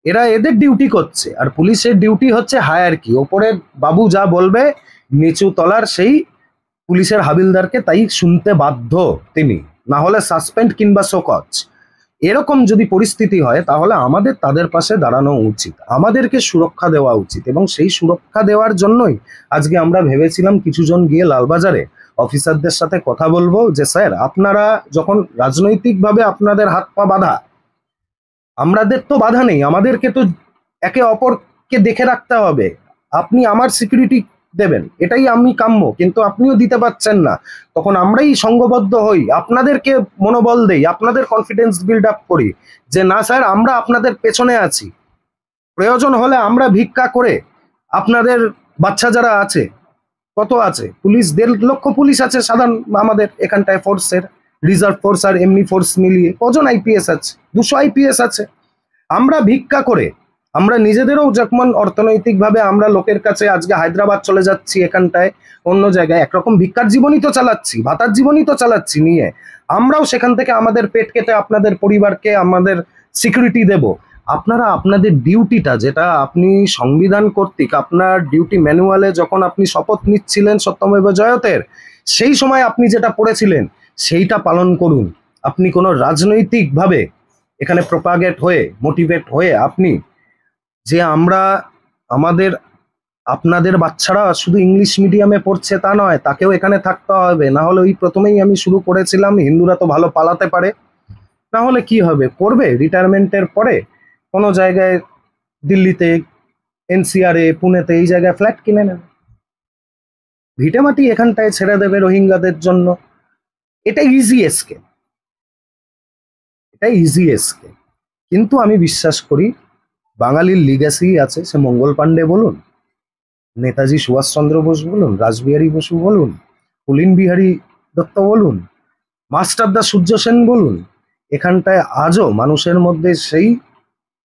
এরা এদের ডিউটি করছে, আর পুলিশের ডিউটি হচ্ছে হায়ারকি, ওপরে বাবু যা বলবে নিচু তলার সেই পুলিশের হাবিলদারকে তাই শুনতে বাধ্য তিনি, না হলে সাসপেন্ড কিংবা শোকজ। এরকম যদি পরিস্থিতি হয় তাহলে আমাদের তাদের পাশে দাঁড়ানো উচিত, আমাদেরকে সুরক্ষা দেওয়া উচিত, এবং সেই সুরক্ষা দেওয়ার জন্যই আজকে আমরা ভেবেছিলাম কিছুজন গিয়ে লালবাজারে অফিসারদের সাথে কথা বলবো যে স্যার, আপনারা যখন রাজনৈতিকভাবে আপনাদের হাত পা বাঁধা, আমাদের তো বাধা নেই, আমাদেরকে তো একে অপরকে দেখে রাখতে হবে, আপনি আমার সিকিউরিটি দেবেন এটাই আমি কাম্য, কিন্তু আপনিও দিতে পারছেন না, তখন আমরাই সংঘবদ্ধ হই, আপনাদেরকে মনোবল দেই, আপনাদের কনফিডেন্স বিল্ড আপ করি যে না স্যার, আমরা আপনাদের পেছনে আছি, প্রয়োজন হলে আমরা ভিক্ষা করে আপনাদের বাচ্চা যারা আছে, কত আছে পুলিশ, 1.5 লক্ষ পুলিশ আছে সাধারণ আমাদের এখানটায় ফোর্সের, রিজার্ভ ফোর্স আর এমনি ফোর্স মিলিয়ে কজন আইপিএস আছে, 200 আইপিএস আছে, আমরা ভিক্ষা করে, আমরা নিজেদেরও যখন অর্থনৈতিকভাবে আমরা লোকের কাছে আজকে হায়দ্রাবাদ চলে যাচ্ছি, এখানটায় অন্য জায়গায় একরকম ভিক্ষার জীবনই তো চালাচ্ছি, ভাতার জীবনই তো চালাচ্ছি নিয়ে, আমরাও সেখান থেকে আমাদের পেট কেটে আপনাদের পরিবারকে আমাদের সিকিউরিটি দেব। আপনারা আপনাদের ডিউটিটা, যেটা আপনি সংবিধান কর্তৃক আপনার ডিউটি ম্যানুয়ালে যখন আপনি শপথ নিচ্ছিলেন সত্যমেব জয়তের, সেই সময় আপনি যেটা পড়েছিলেন সেইটা পালন করুন। আপনি কোনো রাজনৈতিকভাবে এখানে প্রপাগেট হয়ে, মোটিভেট হয়ে আপনি যে আমরা আমাদের, আপনাদের বাচ্চারা শুধু ইংলিশ মিডিয়ামে পড়ছে তা নয়, তাকেও এখানে থাকতে হবে, না হলে ওই প্রথমেই আমি শুরু করেছিলাম হিন্দুরা তো ভালো পালাতে পারে, না হলে কি হবে, করবে রিটায়ারমেন্টের পরে কোনো জায়গায় দিল্লিতে, এনসিআরে, পুনেতে এই জায়গায় ফ্ল্যাট কিনে নেবে, ভিটেমাটি এখানটায় ছেড়ে দেবে রোহিঙ্গাদের জন্য। এটা ইজি এসকেপ, এটা ইজি এসকেপ। কিন্তু আমি বিশ্বাস করি বাঙালির লিগ্যাসি আছে, সে মঙ্গল পাণ্ডে বলুন, নেতাজি সুভাষচন্দ্র বোস বলুন, রাসবিহারী বসু বলুন, পুলিন বিহারী দত্ত বলুন, মাস্টারদা সূর্য সেন বলুন, এখানটায় আজও মানুষের মধ্যে সেই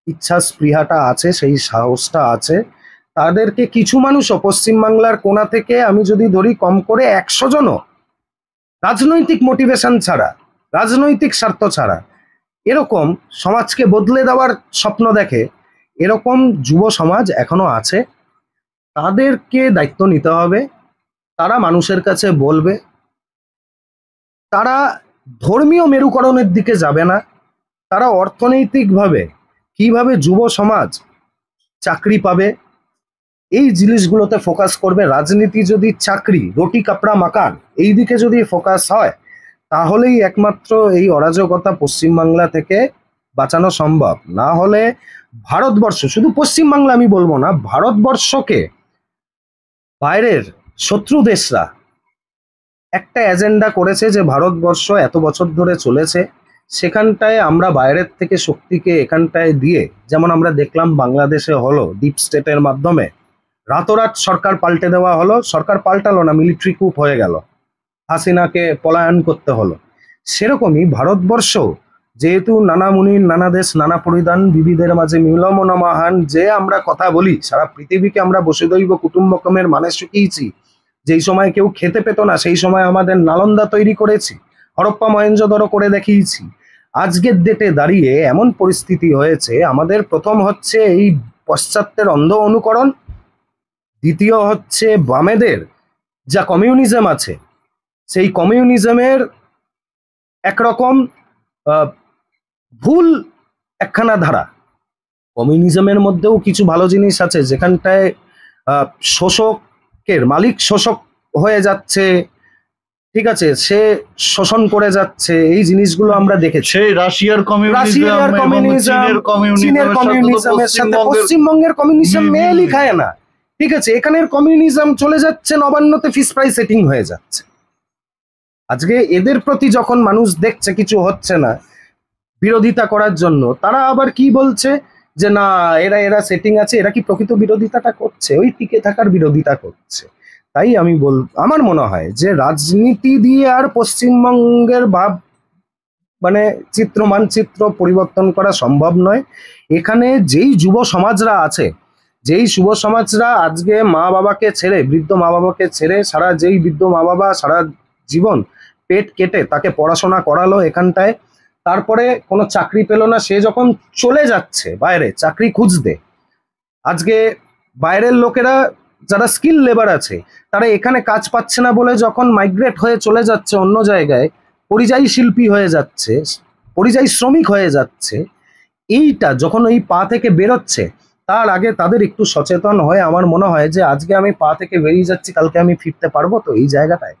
ইচ্ছা স্পৃহাটা আছে, সেই সাহসটা আছে। তাদেরকে কিছু মানুষও পশ্চিমবাংলার কোণা থেকে আমি যদি ধরি কম করে 100 জনও রাজনৈতিক মোটিভেশন ছাড়া, রাজনৈতিক স্বার্থ ছাড়া এরকম সমাজকে বদলে দেওয়ার স্বপ্ন দেখে, এরকম যুব সমাজ এখনো আছে। তাদেরকে দায়িত্ব নিতে হবে, তারা মানুষের কাছে বলবে, তারা ধর্মীয় মেরুকরণের দিকে যাবে না, তারা অর্থনৈতিকভাবে কিভাবে যুব সমাজ চাকরি পাবে এই জিনিসগুলোতে ফোকাস করবে। রাজনীতি যদি চাকরি, রুটি কাপড়া মাকান এই দিকে যদি ফোকাস হয়, তাহলেই একমাত্র এই অরাজকতা পশ্চিমবাংলা থেকে বাঁচানো সম্ভব। না হলে ভারতবর্ষ, শুধু পশ্চিমবাংলা আমি বলবো না, ভারতবর্ষকে বাইরের শত্রু দেশরা একটা এজেন্ডা করেছে যে ভারতবর্ষ এত বছর ধরে চলেছে, সেখানটায় আমরা বাইরের থেকে শক্তিকে এখানটায় দিয়ে, যেমন আমরা দেখলাম বাংলাদেশে হলো ডিপ স্টেটের মাধ্যমে রাতোরাত সরকার পাল্টে দেওয়া হলো, সরকার পাল্টালো না, মিলিটারি কুপ হয়ে গেল, হাসিনাকে পলায়ন করতে হলো। সেরকমই ভারতবর্ষ, যেহেতু নানা মুনির নানা দেশ নানা পরিধান, বিবিধের মাঝে মিলমনা মহান যে আমরা কথা বলি, সারা পৃথিবীকে আমরা বসুদৈব কুটুম্বকমের মানে শিখিয়েছি, যেই সময় কেউ খেতে পেত না সেই সময় আমাদের নালন্দা তৈরি করেছি, হরপ্পা মহেঞ্জোদারো করে দেখিয়েছি। আজকের ডেটে দাঁড়িয়ে এমন পরিস্থিতি হয়েছে, আমাদের প্রথম হচ্ছে এই পশ্চাত্যের অন্ধ অনুকরণ, দ্বিতীয় হচ্ছে বামেদের যা কমিউনিজম আছে, সেই কমিউনিজমের একরকম ভুল একখানা ধারা। কমিউনিজমের মধ্যেও কিছু ভালো জিনিস আছে, যেখানটায় শোষকের মালিক শোষক হয়ে যাচ্ছে, ঠিক আছে, সে শোষণ করে যাচ্ছে, এই জিনিসগুলো আমরা দেখেছি। সেই রাশিয়ার চীনের কমিউনিজমের সাথে পশ্চিমবঙ্গের কমিউনিজম মেলই খায় না, ঠিক আছে, এখানের কমিউনিজম চলে যাচ্ছে নবান্নতে ফিস প্রাইস সেটিং হয়ে যাচ্ছে। আজকে এদের প্রতি যখন মানুষ দেখছে কিছু হচ্ছে না, বিরোধিতা করার জন্য, তারা আবার কি বলছে যে না, এরা এরা সেটিং আছে, এরা কি প্রকৃত বিরোধিতাটা করছে? ওই টিকে থাকার বিরোধিতা করছে। তাই আমার মনে হয় যে রাজনীতি দিয়ে আর পশ্চিমবঙ্গের ভাব মানে মানচিত্র পরিবর্তন করা সম্ভব নয়। এখানে যেই যুব সমাজরা আছে, যেই যুব সমাজরা আজকে মা বাবাকে ছেড়ে, বৃদ্ধ মা বাবাকে ছেড়ে, যেই বৃদ্ধ মা বাবা সারা জীবন পেট কেটে তাকে পড়াশোনা করালো এখানটায়, তারপরে কোনো চাকরি পেল না, সে যখন চলে যাচ্ছে বাইরে চাকরি খুঁজতে, আজকে বাইরের লোকেরা যারা স্কিল লেবার আছে তারা এখানে কাজ পাচ্ছে না বলে যখন মাইগ্রেট হয়ে চলে যাচ্ছে অন্য জায়গায়, পরিযায়ী শিল্পী হয়ে যাচ্ছে, পরিযায়ী শ্রমিক হয়ে যাচ্ছে, এইটা যখন ওই পা থেকে বেরোচ্ছে, তার আগে তাদের একটু সচেতন হয়ে আমার মনে হয় যে আজকে আমি পা থেকে বেরিয়ে যাচ্ছি, কালকে আমি ফিরতে পারবো তো এই জায়গাটায়,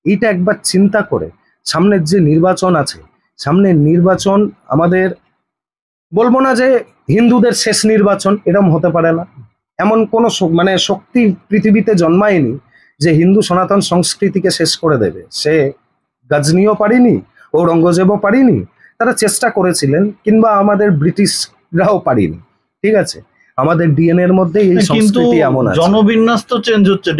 এইটা একবার চিন্তা করে সামনের যে নির্বাচন আছে, সামনের নির্বাচন আমাদের, বলবো না যে হিন্দুদের শেষ নির্বাচন, এরকম হতে পারে না। এমন কোনো মানে শক্তি পৃথিবীতে জন্মায়নি যে হিন্দু সনাতন সংস্কৃতিকে শেষ করে দেবে। সে গজনিও পারেনি, ঔরঙ্গজেবও পারেনি, তারা চেষ্টা করেছিলেন, কিংবা আমাদের ব্রিটিশরাও পারেনি। ঠিক আছে, আমাদের ডিএনএ এর মধ্যে এই কিন্তু সংস্কৃতি এমন আছে। জনবিন্যাস তো চেঞ্জ হচ্ছে,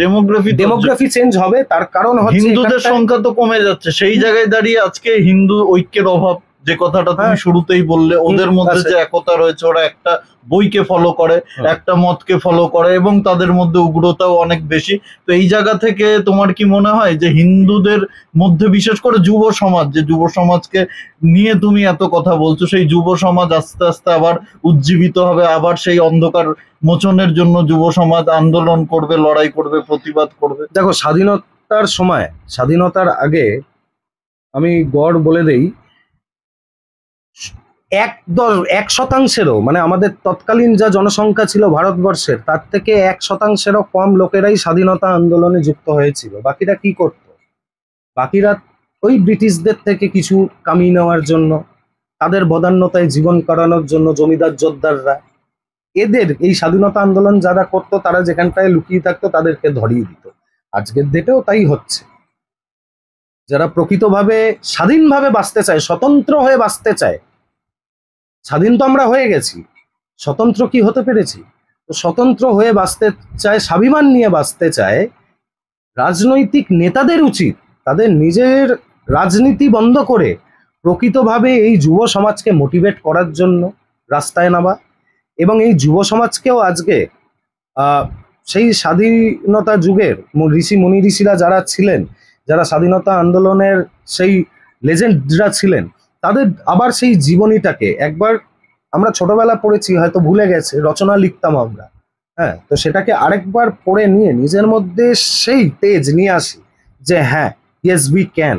ডেমোগ্রাফি চেঞ্জ হবে, তার কারণ হচ্ছে হিন্দুদের সংখ্যা তো কমে যাচ্ছে, সেই জায়গায় দাঁড়িয়ে আজকে হিন্দু ঐক্যের অভাব, যে কথাটা তুমি শুরুতেই বললে, ওদের মধ্যে যে একতা রয়েছে, ওরা একটা বইকে ফলো করে, একটা মতকে ফলো করে, এবং তাদের মধ্যে উগ্রতাও অনেক বেশি। তো এই জায়গা থেকে তোমার কি মনে হয় যে হিন্দুদের মধ্যে, বিশেষ করে যুব সমাজ, যে যুব সমাজকে নিয়ে তুমি এত কথা বলছো, সেই যুব সমাজ আস্তে আস্তে আবার উজ্জীবিত হবে, আবার সেই অন্ধকার মোচনের জন্য যুব সমাজ আন্দোলন করবে, লড়াই করবে, প্রতিবাদ করবে? দেখো, স্বাধীনতার সময়, স্বাধীনতার আগে আমি গড় বলে দেই, 1% মানে আমাদের তৎকালীন যা জনসংখ্যা ছিল ভারতবর্ষের, তার থেকে 1%-এরও কম লোকেরাই স্বাধীনতা আন্দোলনে যুক্ত হয়েছিল। বাকিরা কি করত? বাকিরা ওই ব্রিটিশদের থেকে কিছু কামিয়ে নেওয়ার জন্য, তাদের বদান্যতায় জীবন কাটানোর জন্য, জমিদার জোরদাররা, এদের এই স্বাধীনতা আন্দোলন যারা করতো, তারা যেখানটায় লুকিয়ে থাকতো তাদেরকে ধরিয়ে দিত। আজকের ডেটেও তাই হচ্ছে। যারা প্রকৃতভাবে স্বাধীনভাবে বাঁচতে চায়, স্বতন্ত্র হয়ে বাঁচতে চায়, স্বাধীন তো আমরা হয়ে গেছি, স্বতন্ত্র কি হতে পেরেছি? তো স্বতন্ত্র হয়ে বাঁচতে চায়, স্বাভিমান নিয়ে বাঁচতে চায়, রাজনৈতিক নেতাদের উচিত তাদের নিজের রাজনীতি বন্ধ করে প্রকৃতভাবে এই যুব সমাজকে মোটিভেট করার জন্য রাস্তায় নামা, এবং এই যুব সমাজকেও আজকে সেই স্বাধীনতা যুগের মুনি ঋষিরা যারা ছিলেন, যারা স্বাধীনতা আন্দোলনের সেই লেজেন্ডরা ছিলেন, তাদের আবার সেই জীবনীটাকে একবার, আমরা ছোটবেলা পড়েছি হয়তো ভুলে গেছে, রচনা লিখতাম আমরা, হ্যাঁ, তো সেটাকে আরেকবার পড়ে নিয়ে নিজের মধ্যে সেই তেজ নিয়ে আসি যে হ্যাঁ, ইয়েস উই ক্যান।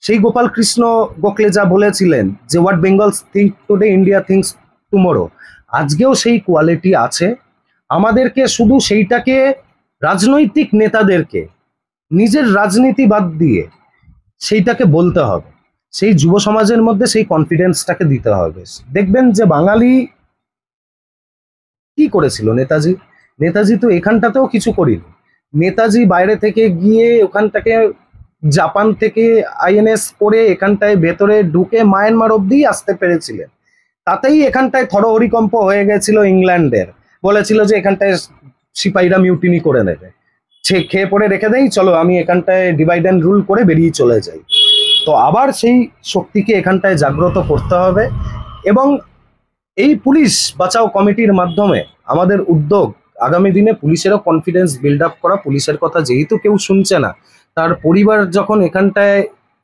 সেই গোপাল কৃষ্ণ গোখলে যা বলেছিলেন যে what Bengal's think today, India thinks tomorrow, আজকেও সেই কোয়ালিটি আছে। আমাদেরকে শুধু সেইটাকে, রাজনৈতিক নেতাদেরকে নিজের রাজনীতি বাদ দিয়ে সেইটাকে বলতে হবে, সেই যুব সমাজের মধ্যে সেই কনফিডেন্সটাকে দিতে হবে। দেখবেন যে বাঙালি কি করেছিল, নেতাজি, নেতাজি তো এখানটাতেও কিছু করিনি। নেতাজি বাইরে থেকে গিয়ে ওখানটাকে, জাপান থেকে আইএনএস করে এখানটায় ভেতরে ঢুকে মায়ানমার অব্দি আসতে পেরেছিলেন। তাতেই এখানটায় থরহরিকম্প হয়ে গেছিল ইংল্যান্ডের, বলেছিল যে এখানটায় সিপাহীরা মিউটিনি করে নেবে, সে খেয়ে পড়ে রেখে দেই, চলো আমি এখানটায় ডিভাইড অ্যান্ড রুল করে বেরিয়ে চলে যাই। তো আবার সেই শক্তিকে এখানটায় জাগ্রত করতে হবে, এবং এই পুলিশ বাঁচাও কমিটির মাধ্যমে আমাদের উদ্যোগ আগামী দিনে পুলিশেরও কনফিডেন্স বিল্ড আপ করা। পুলিশের কথা যেহেতু কেউ শুনছে না, তার পরিবার যখন এখানটায়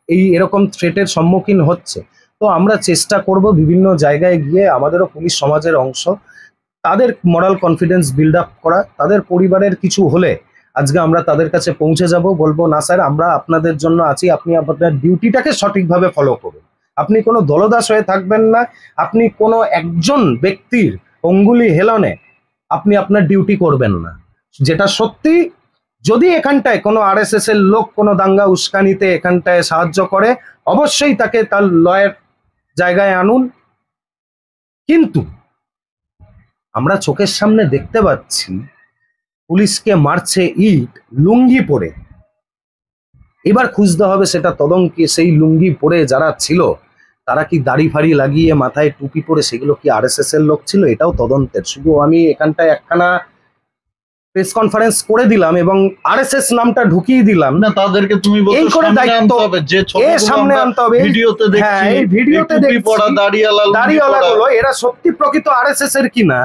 এই এরকম থ্রেটের সম্মুখীন হচ্ছে, তো আমরা চেষ্টা করব বিভিন্ন জায়গায় গিয়ে, আমাদেরও পুলিশ সমাজের অংশ, তাদের মরাল কনফিডেন্স বিল্ড আপ করা। তাদের পরিবারের কিছু হলে আজকে আমরা তাদের কাছে পৌঁছে যাব, বলবো না স্যার, আমরা আপনাদের জন্য আছি, আপনি আপনার ডিউটিটাকে সঠিকভাবে ফলো করুন, আপনি কোনো দলদাস হয়ে থাকবেন না, আপনি কোনো একজন ব্যক্তির অঙ্গুলি হেলনে আপনি আপনার ডিউটি করবেন না। যেটা সত্যি, যদি এখানটায় কোনো আরএসএস এর লোক কোনো দাঙ্গা উস্কানিতে এখানটায় সাহায্য করে, অবশ্যই তাকে তার লয়ের জায়গায় আনুন। কিন্তু আমরা চোখের সামনে দেখতে পাচ্ছি পুলিশকে মারছে ইট লুঙ্গি পরে। এবার খুঁজতে হবে সেটা তদন্তে, সেই লুঙ্গি পরে যারা ছিল তারা কি দাড়ি ফাড়ি লাগিয়ে মাথায় টুপি পরে সেগুলো কি আরএসএস এর লোক ছিল? এটাও তদন্তের। শুধু আমি এখানটায় একখানা প্রেস কনফারেন্স করে দিলাম এবং আরএসএস নামটা ঢুকিয়ে দিলাম না, তাদেরকে তুমি এই বলছো করে সামনে দায়িত্ব আনতে হবে, যে সামনে আনতে হবে। ভিডিওতে হ্যাঁ, দেখছি, এই ভিডিওতে টুপি দেখছি পরা দাড়িওয়ালা গুলো এরা সত্যি প্রকৃত আরএসএস এর কিনা,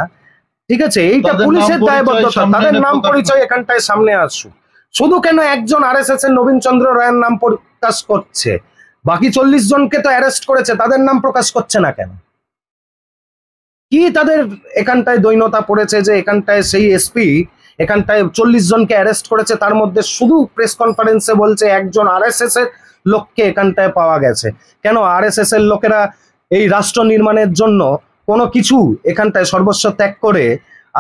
ঠিক আছে, এইটা তাদের পুলিশের নাম দায়বদ্ধতা, পরিচয় সামনে তাদের এনে নাম প্রকাশ পরিচয় এখানটায় সামনে আসুক। শুধু কেন একজন আরএসএস এর নবীন চন্দ্র রায়ের নাম প্রকাশ করছে, বাকি 40 জনকে তো অ্যারেস্ট করেছে, তাদের নাম প্রকাশ করছে না কেন? কি তাদের এখানটায় দৈন্যতা পড়েছে যে এখানটায় সেই এসপি এখানটায় 40 জনকে অ্যারেস্ট করেছে, তার মধ্যে শুধু প্রেস কনফারেন্সে বলছে একজন আরএসএস এর লোককে এখানটায় পাওয়া গেছে? কেন আরএসএস এর লোকেরা এই রাষ্ট্র নির্মাণের জন্য কোনো কিছু এখানটায় সর্বস্ব ত্যাগ করে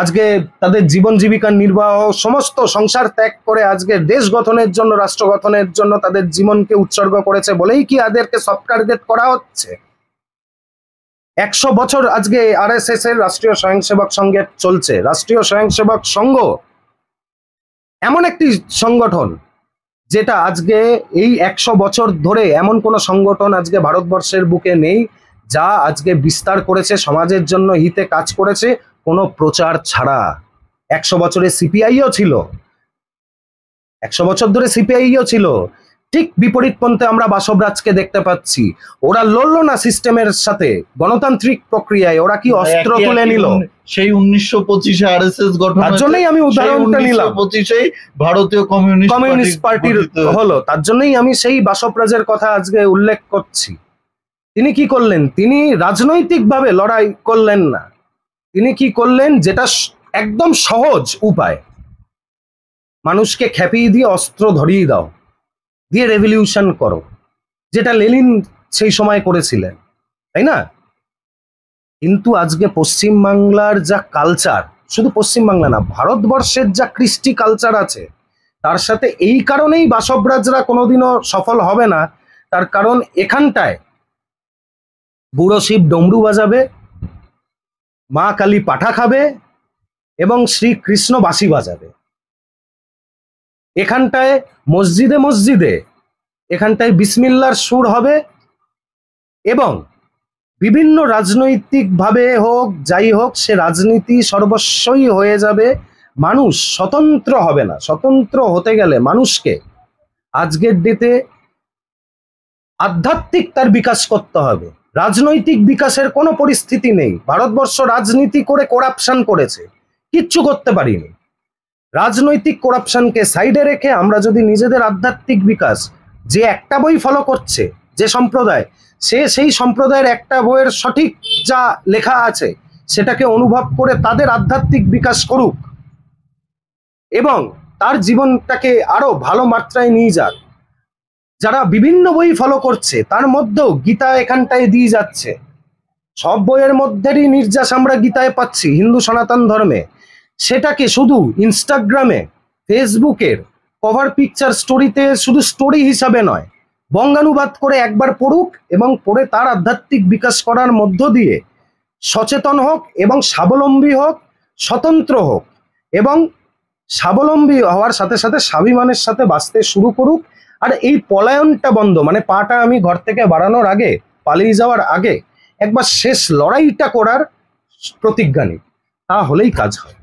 আজকে তাদের জীবন জীবিকা নির্বাহ সমস্ত সংসার ত্যাগ করে আজকে দেশ গঠনের জন্য, রাষ্ট্র গঠনের জন্য তাদের জীবনকে উৎসর্গ করেছে বলেই কি এদেরকে সফট টার্গেট করা হচ্ছে? 100 বছর আজকে আরএসএস এর রাষ্ট্রীয় স্বয়ংসেবক সংঘে চলছে। রাষ্ট্রীয় স্বয়ংসেবক সংঘ এমন একটি সংগঠন যেটা আজকে এই 100 বছর ধরে এমন কোন সংগঠন আজকে ভারতবর্ষের বুকে নেই যা আজকে বিস্তার করেছে, সমাজের জন্য হিতে কাজ করেছে কোনো প্রচার ছাড়া। 100 বছরে সিপিআইও ছিল, 100 বছর ধরে সিপিআইও ছিল। ঠিক বিপরীত পন্থে আমরা বাসবরাজকে দেখতে পাচ্ছি। ওরা লড়লো না সিস্টেমের সাথে, গণতান্ত্রিক প্রক্রিয়ায় ওরা কি অস্ত্র তুলে নিল? সেই 1925-এ আরএসএস গঠন, তার জন্যই আমি উদাহরণটা নিলাম, 1925-এই ভারতীয় কমিউনিস্ট পার্টি হলো, তার জন্যই আমি সেই বাসবরাজের কথা আজকে উল্লেখ করছি। তিনি কি করলেন? তিনি রাজনৈতিকভাবে লড়াই করলেন না, তিনি কি করলেন যেটা একদম সহজ উপায়, মানুষকে খেপিয়ে দিয়ে অস্ত্র ধরিয়ে দাও, দিয়ে রেভলিউশন করো, যেটা লেনিন সেই সময় করেছিলেন, তাই না? কিন্তু আজকে পশ্চিমবাংলার যা কালচার, শুধু পশ্চিমবাংলা না ভারতবর্ষের যা কৃষ্টি কালচার আছে, তার সাথে এই কারণেই বাসবরাজরা কোনোদিনও সফল হবে না। তার কারণ এখানটায় বুড়ো শিব ডমরু বাজাবে, মা কালী পাঠা খাবে এবং শ্রীকৃষ্ণ বাঁশি বাজাবে। এখানটায় মসজিদে মসজিদে এখানটায় বিসমিল্লার সুর হবে এবং বিভিন্ন রাজনৈতিক ভাবে হোক যাই হোক সে রাজনীতি সর্বস্বই হয়ে যাবে, মানুষ স্বতন্ত্র হবে না। স্বতন্ত্র হতে গেলে মানুষকে আজকের ডেটে আধ্যাত্মিক তার বিকাশ করতে হবে, রাজনৈতিক বিকাশের কোনো পরিস্থিতি নেই। ভারতবর্ষ রাজনীতি করে করাপশন করেছে, কিচ্ছু করতে পারিনি। রাজনৈতিক করাপশনকে সাইডে রেখে আমরা যদি নিজেদের আধ্যাত্মিক বিকাশ, যে একটা বই ফলো করছে যে সম্প্রদায়, সে সেই সম্প্রদায়ের একটা বইয়ের সঠিক যা লেখা আছে সেটাকে অনুভব করে তাদের আধ্যাত্মিক বিকাশ করুক এবং তার জীবনটাকে আরো ভালো মাত্রায় নিয়ে যাক। যারা বিভিন্ন বই ফলো করছে তার মধ্যেও গীতা এখানটায় দিয়ে যাচ্ছে, সব বইয়ের মধ্যেরই নির্যাস আমরা গীতায় পাচ্ছি হিন্দু সনাতন ধর্মে। সেটাকে শুধু ইনস্টাগ্রামে ফেসবুকের কভার পিকচার স্টোরিতে শুধু স্টোরি হিসাবে নয়, বঙ্গানুবাদ করে একবার পড়ুক এবং পড়ে তার আধ্যাত্মিক বিকাশ করার মধ্য দিয়ে সচেতন হোক এবং স্বাবলম্বী হোক, স্বতন্ত্র হোক এবং স্বাবলম্বী হওয়ার সাথে সাথে স্বাভিমানের সাথে বাঁচতে শুরু করুক। আর এই পলায়নটা বন্ধ, মানে পাটা আমি ঘর থেকে বাড়ানোর আগে, পালিয়ে যাওয়ার আগে একবার শেষ লড়াইটা করার প্রতিজ্ঞা নিই, তাহলেই কাজ হয়।